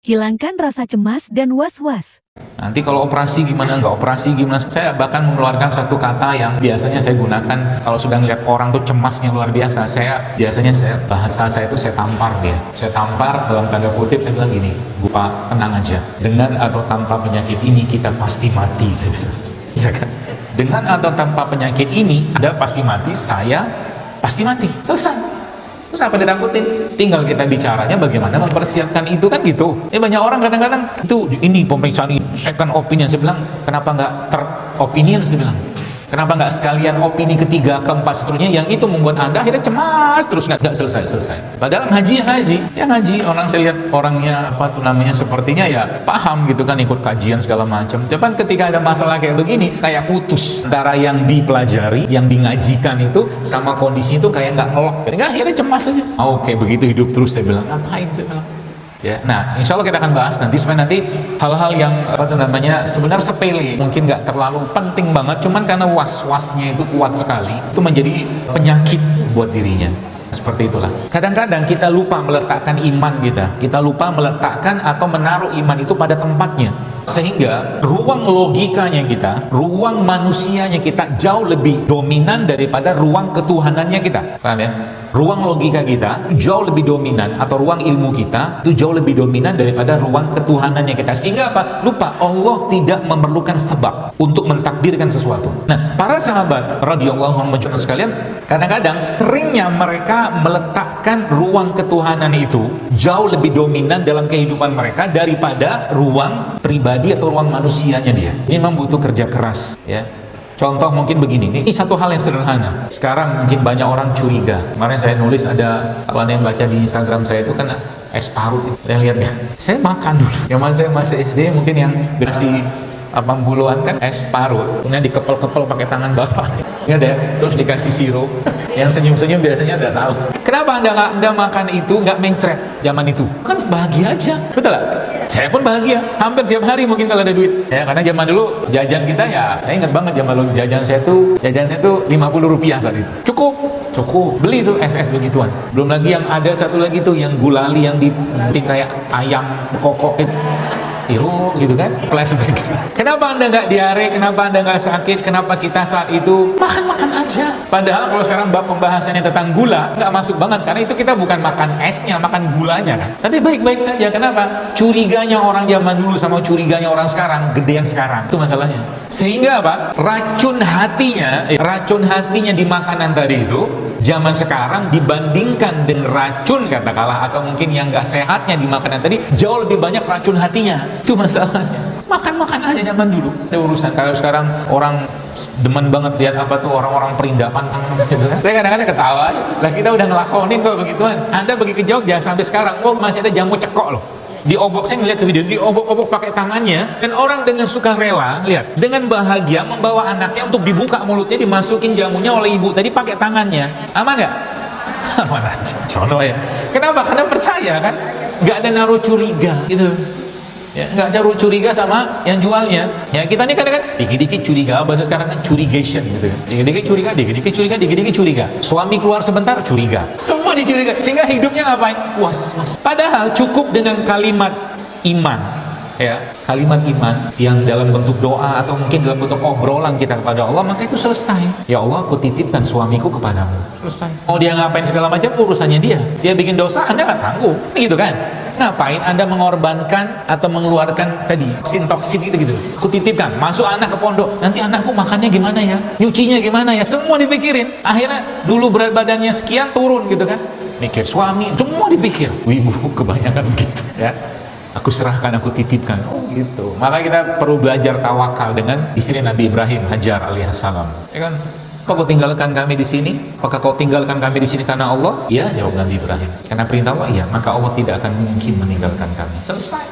Hilangkan rasa cemas dan was-was. Nanti kalau operasi gimana, nggak operasi gimana. Saya bahkan mengeluarkan satu kata yang biasanya saya gunakan kalau sudah ngeliat orang tuh cemasnya luar biasa. Bahasa saya itu saya tampar dia. Saya tampar dalam tanda kutip, saya bilang gini, Pak, tenang aja. Dengan atau tanpa penyakit ini kita pasti mati, saya bilang. Ya kan? Dengan atau tanpa penyakit ini Anda pasti mati, saya pasti mati. Selesai. Terus apa ditakutin? Tinggal kita bicaranya bagaimana mempersiapkan itu, kan gitu. Banyak orang kadang-kadang itu ini pemeriksaan second opinion. Saya bilang, kenapa nggak third opinion? Saya bilang, kenapa nggak sekalian opini ketiga, keempat, seterusnya, yang itu membuat Anda akhirnya cemas terus nggak selesai. Padahal ngaji orang, saya lihat orangnya sepertinya ya paham gitu kan, ikut kajian segala macam. Cuman ketika ada masalah kayak begini, kayak putus antara yang dipelajari, yang dingajikan itu sama kondisi itu kayak nggak elok. Akhirnya cemas aja. Oke, begitu hidup terus, saya bilang, ngapain, saya bilang. Ya, nah, insya Allah kita akan bahas nanti supaya nanti hal-hal yang sebenarnya sepele, mungkin nggak terlalu penting banget, cuman karena was-wasnya itu kuat sekali, itu menjadi penyakit buat dirinya. Seperti itulah. Kadang-kadang kita lupa meletakkan iman kita lupa meletakkan atau menaruh iman itu pada tempatnya, sehingga ruang logikanya kita, ruang manusianya kita jauh lebih dominan daripada ruang ketuhanannya kita. Paham ya? Ruang logika kita jauh lebih dominan, atau ruang ilmu kita itu jauh lebih dominan daripada ruang ketuhanannya kita. Sehingga apa? Lupa Allah tidak memerlukan sebab untuk mentakdirkan sesuatu. Nah, para sahabat radhiyallahu anhum sekalian, kadang-kadang seringnya mereka meletakkan ruang ketuhanan itu jauh lebih dominan dalam kehidupan mereka daripada ruang pribadi atau ruang manusianya dia. Ini memang butuh kerja keras, ya. Contoh mungkin begini, ini satu hal yang sederhana. Sekarang mungkin banyak orang curiga. Kemarin saya nulis, ada, kalau ada yang baca di Instagram saya itu kan es parut. Yang lihat nggak? Saya makan dulu. Yang mana saya masih SD, mungkin yang dikasih 80-an kan es parut, kemudian dikepel-kepel pakai tangan bapak. Ingat ya? Terus dikasih sirup. Yang senyum-senyum biasanya udah tahu. Kenapa anda makan itu nggak mencret zaman itu? Kan bahagia aja, betul nggak? Saya pun bahagia, hampir tiap hari mungkin kalau ada duit. Ya, karena zaman dulu jajan kita ya, saya ingat banget zaman dulu jajan saya tuh 50 rupiah saat itu. Cukup beli tuh es begituan. Belum lagi yang ada satu lagi tuh yang gulali yang dibentik kayak ayam kokok gitu kan, flashback. Kenapa anda nggak diare? Kenapa anda nggak sakit? Kenapa kita saat itu makan aja? Padahal kalau sekarang bab pembahasannya tentang gula nggak masuk banget, karena itu kita bukan makan esnya, makan gulanya kan. Tapi baik-baik saja. Kenapa? Curiganya orang zaman dulu sama curiganya orang sekarang gedean sekarang, itu masalahnya. Sehingga apa? Racun hatinya di makanan tadi itu zaman sekarang dibandingkan dengan racun katakanlah, atau mungkin yang nggak sehatnya di makanan tadi, jauh lebih banyak racun hatinya. Itu masalahnya. Makan aja zaman dulu. Ada urusan. Kalau sekarang orang demen banget lihat orang-orang perindapan gitu kan. Saya kadang-kadang ketawa aja. Lah kita udah ngelakonin kok begituan. Anda pergi ke Jogja sampai sekarang, masih ada jamu cekok loh. Diobok, saya ngeliat video, diobok-obok pakai tangannya, dan orang dengan sukarela, lihat, dengan bahagia membawa anaknya untuk dibuka mulutnya, dimasukin jamunya oleh ibu tadi pakai tangannya. Aman nggak? Aman aja. Contoh ya. Kenapa? Karena percaya kan, nggak ada naruh curiga gitu. Ya, nggak naruh curiga sama yang jualnya. Ya, kita ini kadang-kadang dikit-dikit curiga, bahasa sekarang kan curigation gitu. Dikit-dikit curiga. Suami keluar sebentar curiga. Semua dicuriga. Sehingga hidupnya ngapain? Was. Padahal cukup dengan kalimat iman. Ya, kalimat iman yang dalam bentuk doa atau mungkin dalam bentuk obrolan kita kepada Allah, maka itu selesai. Ya Allah, aku titipkan suamiku kepadamu. Selesai. Mau dia ngapain segala macam, urusannya dia. Dia bikin dosa, Anda nggak tanggung. Gitu kan? Ngapain Anda mengorbankan atau mengeluarkan tadi toksin gitu. Aku titipkan, masuk anak ke pondok, nanti anakku makannya gimana ya, nyucinya gimana ya, semua dipikirin. Akhirnya dulu berat badannya sekian, turun gitu kan, mikir suami, semua dipikir. Ibu kebanyakan begitu ya. Aku serahkan, aku titipkan, gitu. Maka kita perlu belajar tawakal dengan istri Nabi Ibrahim, Hajar alaihissalam, ya kan? Apakah kau tinggalkan kami di sini? Apakah kau tinggalkan kami di sini karena Allah? Iya, jawab Nabi Ibrahim. Karena perintah Allah, iya. Maka Allah tidak akan mungkin meninggalkan kami. Selesai.